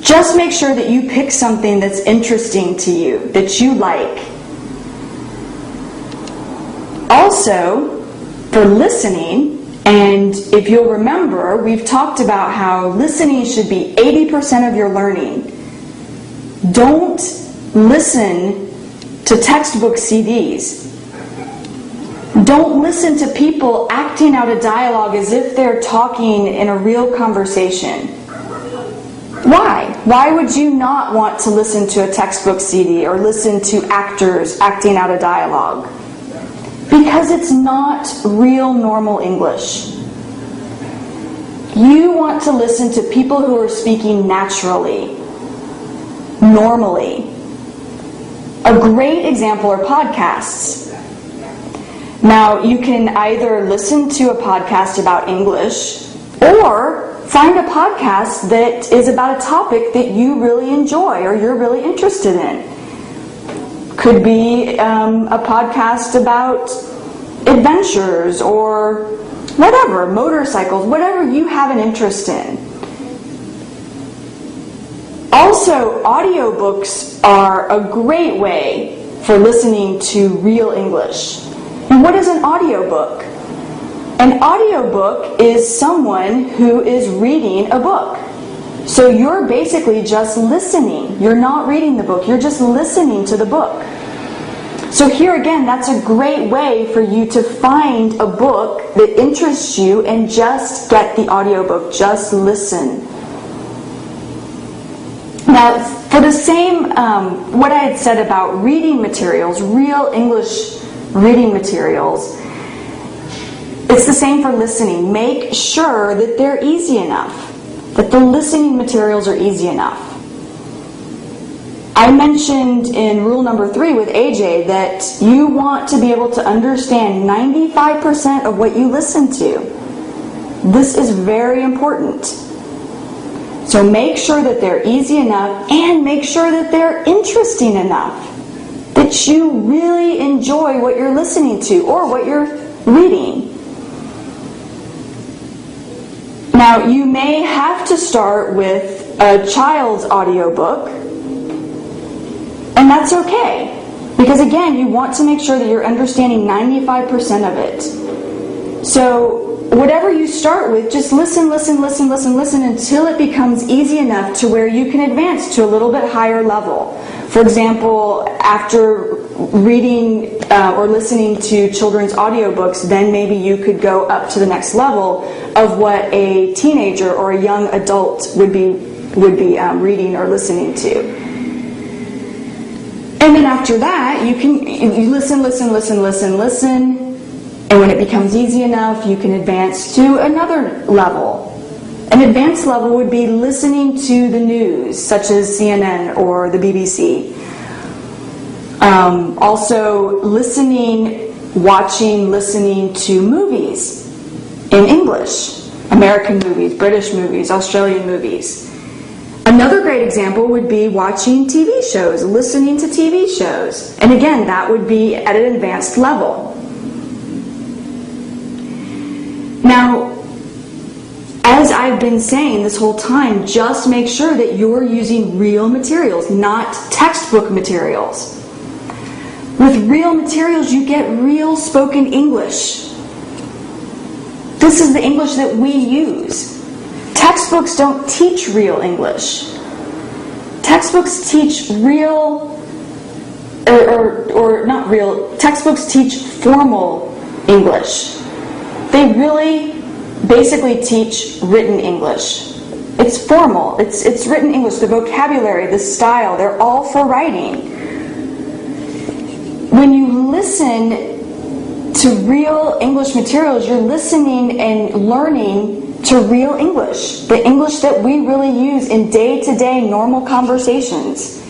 Just make sure that you pick something that's interesting to you, that you like. Also, for listening, and if you'll remember, we've talked about how listening should be 80% of your learning. Don't listen to textbook CDs. Don't listen to people acting out a dialogue as if they're talking in a real conversation. Why? Why would you not want to listen to a textbook CD or listen to actors acting out a dialogue? Because it's not real normal English. You want to listen to people who are speaking naturally, normally. A great example are podcasts. Now, you can either listen to a podcast about English or find a podcast that is about a topic that you really enjoy or you're really interested in. Could be a podcast about adventures or whatever, motorcycles, whatever you have an interest in. Also, audiobooks are a great way for listening to real English. And what is an audiobook? An audiobook is someone who is reading a book. So you're basically just listening. You're not reading the book, you're just listening to the book. So here again, that's a great way for you to find a book that interests you and just get the audiobook. Just listen. Now, for the same, what I had said about reading materials, real English reading materials, it's the same for listening. Make sure that they're easy enough, that the listening materials are easy enough. I mentioned in rule number 3 with AJ that you want to be able to understand 95% of what you listen to. This is very important. So make sure that they're easy enough and make sure that they're interesting enough, that you really enjoy what you're listening to or what you're reading. Now, you may have to start with a child's audiobook, and that's okay. Because again, you want to make sure that you're understanding 95% of it. So whatever you start with, just listen until it becomes easy enough to where you can advance to a little bit higher level. For example, after reading or listening to children's audiobooks, then maybe you could go up to the next level of what a teenager or a young adult would be reading or listening to. And then after that, you listen, and when it becomes easy enough, you can advance to another level. An advanced level would be listening to the news, such as CNN or the BBC. Also, listening to movies in English. American movies, British movies, Australian movies. Another great example would be watching TV shows, listening to TV shows. And again, that would be at an advanced level. Now, as I've been saying this whole time, just make sure that you're using real materials, not textbook materials. With real materials, you get real spoken English. This is the English that we use. Textbooks don't teach real English. Textbooks teach textbooks teach formal English. They really basically teach written English. It's formal, it's written English, the vocabulary, the style, they're all for writing. When you listen to real English materials, you're listening and learning to real English, the English that we really use in day-to-day normal conversations.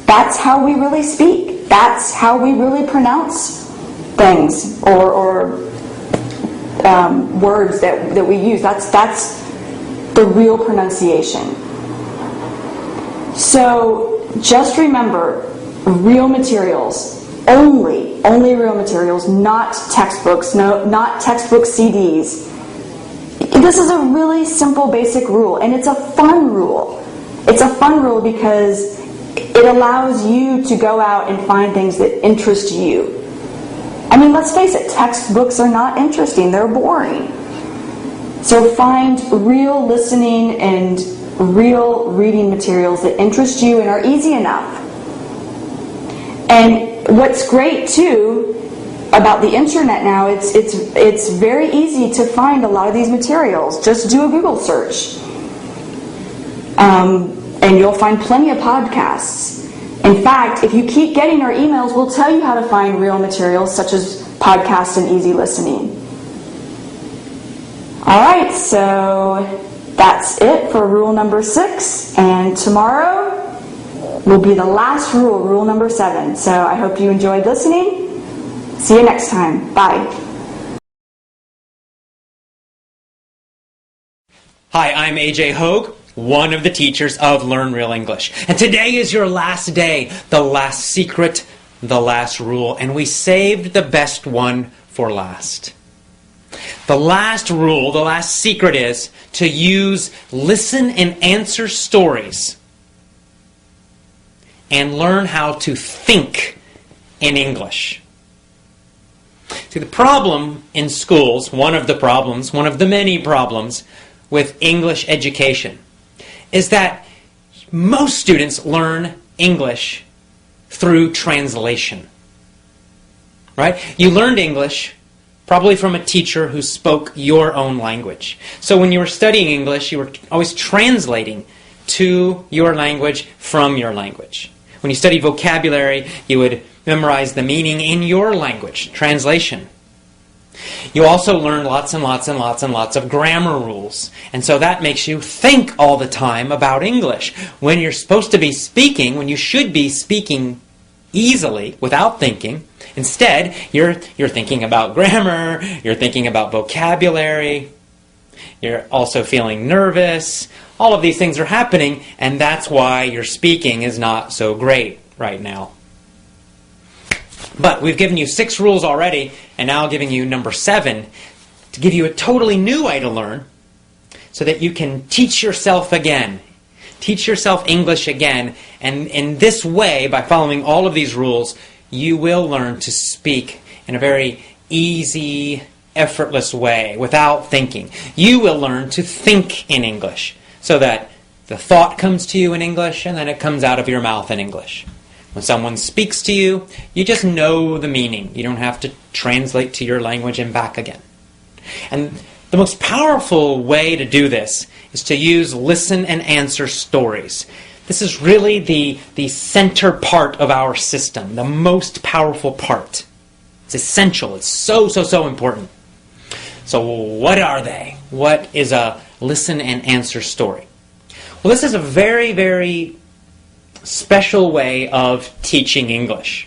That's how we really speak. That's how we really pronounce things or words that we use. That's the real pronunciation. So just remember, real materials, only real materials, not textbooks, not textbook CDs. This is a really simple, basic rule, and it's a fun rule. It's a fun rule because it allows you to go out and find things that interest you. I mean, let's face it, textbooks are not interesting. They're boring. So find real listening and real reading materials that interest you and are easy enough. And what's great, too, about the internet now, it's very easy to find a lot of these materials. Just do a Google search. And you'll find plenty of podcasts. In fact, if you keep getting our emails, we'll tell you how to find real materials such as podcasts and easy listening. Alright, so that's it for rule number 6. And tomorrow will be the last rule, rule number 7. So I hope you enjoyed listening. See you next time. Bye. Hi, I'm AJ Hogue, one of the teachers of Learn Real English. And today is your last day, the last secret, the last rule. And we saved the best one for last. The last rule, the last secret is to use listen and answer stories and learn how to think in English. See, the problem in schools, one of the many problems with English education, is that most students learn English through translation. right? You learned English probably from a teacher who spoke your own language. So when you were studying English, you were always translating to your language from your language. When you studied vocabulary, you would memorize the meaning in your language, translation. You also learn lots and lots and lots and lots of grammar rules. And so that makes you think all the time about English. When you're supposed to be speaking, when you should be speaking easily without thinking, instead you're thinking about grammar, you're thinking about vocabulary, you're also feeling nervous. All of these things are happening, and that's why your speaking is not so great right now. But we've given you 6 rules already, and now I'm giving you number 7 to give you a totally new way to learn so that you can teach yourself again. Teach yourself English again, and in this way, by following all of these rules, you will learn to speak in a very easy, effortless way, without thinking. You will learn to think in English, so that the thought comes to you in English, and then it comes out of your mouth in English. When someone speaks to you, you just know the meaning. You don't have to translate to your language and back again. And the most powerful way to do this is to use listen and answer stories. This is really the center part of our system, the most powerful part. It's essential. It's so important. So what are they? What is a listen and answer story? Well, this is a very special way of teaching English.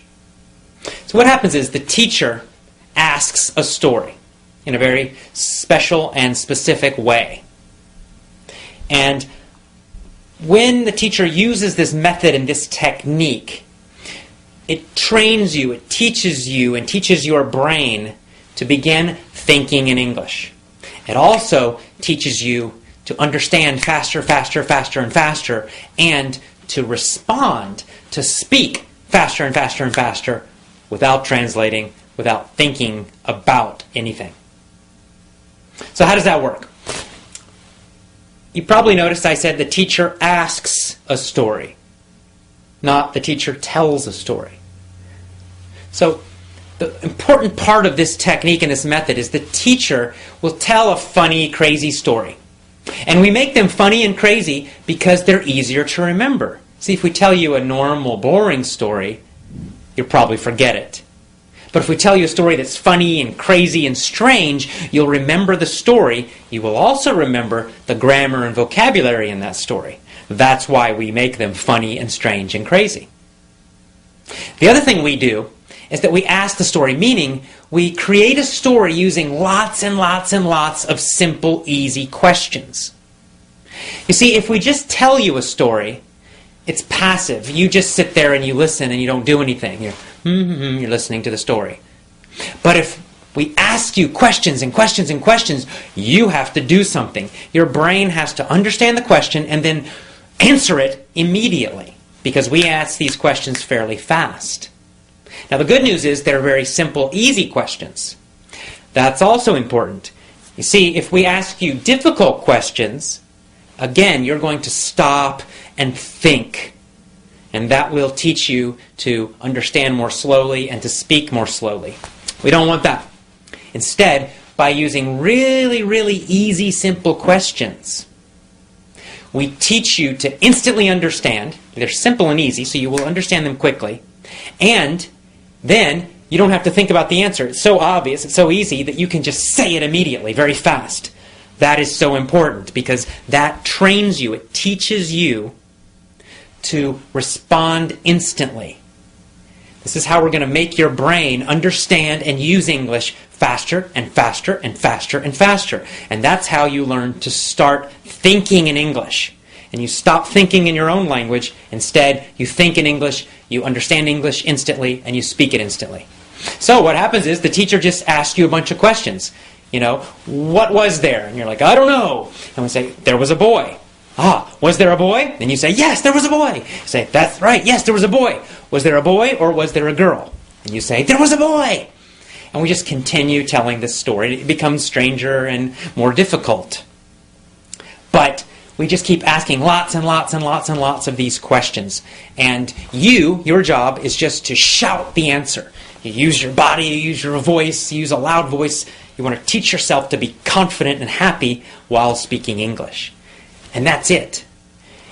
So what happens is the teacher asks a story in a very special and specific way. And when the teacher uses this method and this technique, it trains you, it teaches you, and teaches your brain to begin thinking in English. It also teaches you to understand faster, and to respond, to speak faster and faster without translating, without thinking about anything. So how does that work? You probably noticed I said the teacher asks a story, not the teacher tells a story. So the important part of this technique and this method is the teacher will tell a funny, crazy story. And we make them funny and crazy because they're easier to remember. See, if we tell you a normal, boring story, you'll probably forget it. But if we tell you a story that's funny and crazy and strange, you'll remember the story. You will also remember the grammar and vocabulary in that story. That's why we make them funny and strange and crazy. The other thing we do is that we ask the story, meaning we create a story using lots and lots and lots of simple, easy questions. You see, if we just tell you a story, it's passive. You just sit there and you listen and you don't do anything. You're listening to the story. But if we ask you questions and questions and questions, you have to do something. Your brain has to understand the question and then answer it immediately, because we ask these questions fairly fast. Now the good news is they're very simple, easy questions. That's also important. You see, if we ask you difficult questions, again, you're going to stop and think. And that will teach you to understand more slowly and to speak more slowly. We don't want that. Instead, by using really easy, simple questions, we teach you to instantly understand. They're simple and easy, so you will understand them quickly. And then you don't have to think about the answer. It's so obvious, it's so easy that you can just say it immediately, very fast. That is so important because that trains you. It teaches you to respond instantly. This is how we're going to make your brain understand and use English faster and faster and faster and faster. And that's how you learn to start thinking in English. And you stop thinking in your own language. Instead, you think in English, you understand English instantly, and you speak it instantly. So what happens is the teacher just asks you a bunch of questions. You know, what was there? And you're like, I don't know. And we say, there was a boy. Ah, was there a boy? And you say, yes, there was a boy. You say, that's right, yes, there was a boy. Was there a boy or was there a girl? And you say, there was a boy. And we just continue telling this story. It becomes stranger and more difficult. But we just keep asking lots and lots and lots and lots of these questions. And your job is just to shout the answer. You use your body, you use your voice, you use a loud voice. You want to teach yourself to be confident and happy while speaking English. And that's it.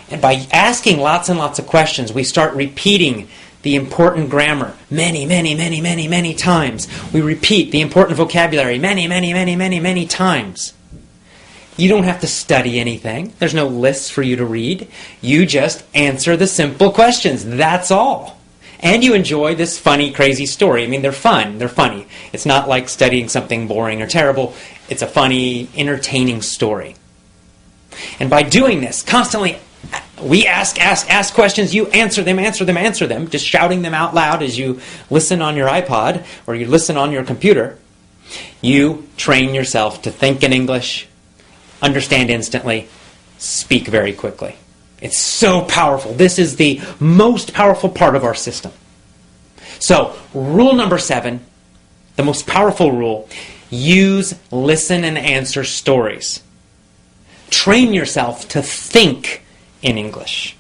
And by asking lots and lots of questions, we start repeating the important grammar many times. We repeat the important vocabulary many times. You don't have to study anything. There's no lists for you to read. You just answer the simple questions. That's all. And you enjoy this funny, crazy story. I mean, they're fun. They're funny. It's not like studying something boring or terrible. It's a funny, entertaining story. And by doing this, constantly, we ask questions, you answer them, just shouting them out loud as you listen on your iPod or you listen on your computer. You train yourself to think in English, understand instantly, speak very quickly. It's so powerful. This is the most powerful part of our system. So, rule number 7, the most powerful rule, use, listen, and answer stories. Train yourself to think in English.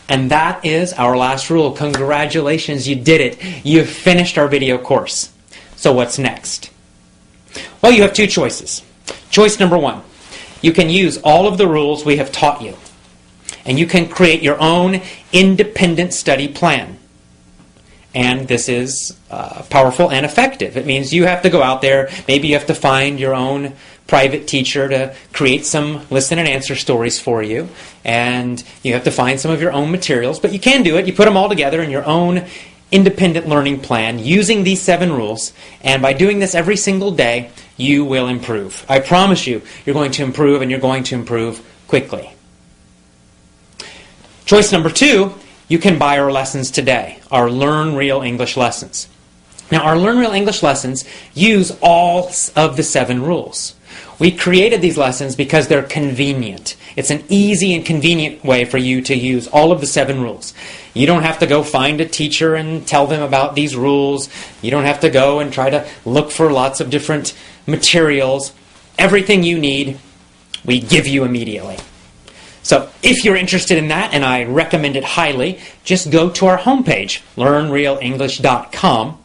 And that is our last rule. Congratulations, you did it. You've finished our video course. So what's next? Well, you have 2 choices. Choice number 1. You can use all of the rules we have taught you. And you can create your own independent study plan. And this is powerful and effective. It means you have to go out there. Maybe you have to find your own private teacher to create some listen and answer stories for you. And you have to find some of your own materials. But you can do it. You put them all together in your own independent learning plan using these 7 rules. And by doing this every single day, you will improve. I promise you, you're going to improve, and you're going to improve quickly. Choice number 2, you can buy our lessons today, our Learn Real English lessons. Now, our Learn Real English lessons use all of the 7 rules. We created these lessons because they're convenient. It's an easy and convenient way for you to use all of the 7 rules. You don't have to go find a teacher and tell them about these rules. You don't have to go and try to look for lots of different materials. Everything you need, we give you immediately. So if you're interested in that, and I recommend it highly, just go to our homepage, learnrealenglish.com.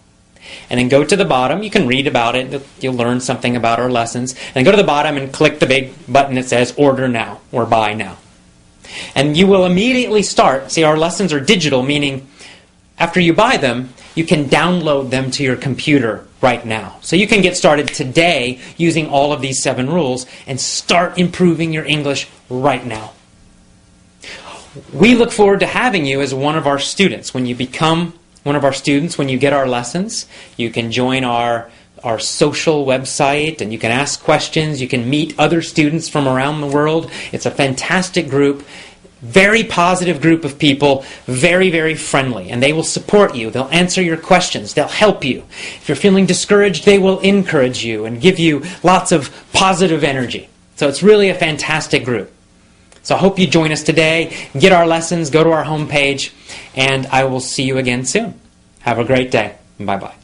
And then go to the bottom. You can read about it. You'll learn something about our lessons. And go to the bottom and click the big button that says Order Now or Buy Now. And you will immediately start. See, our lessons are digital, meaning after you buy them, you can download them to your computer right now. So you can get started today using all of these 7 rules and start improving your English right now. We look forward to having you as one of our students. When you become one of our students, when you get our lessons, you can join our social website and you can ask questions. You can meet other students from around the world. It's a fantastic group, very positive group of people, very friendly, and they will support you. They'll answer your questions. They'll help you. If you're feeling discouraged, they will encourage you and give you lots of positive energy. So it's really a fantastic group. So I hope you join us today, get our lessons, go to our homepage, and I will see you again soon. Have a great day. Bye-bye.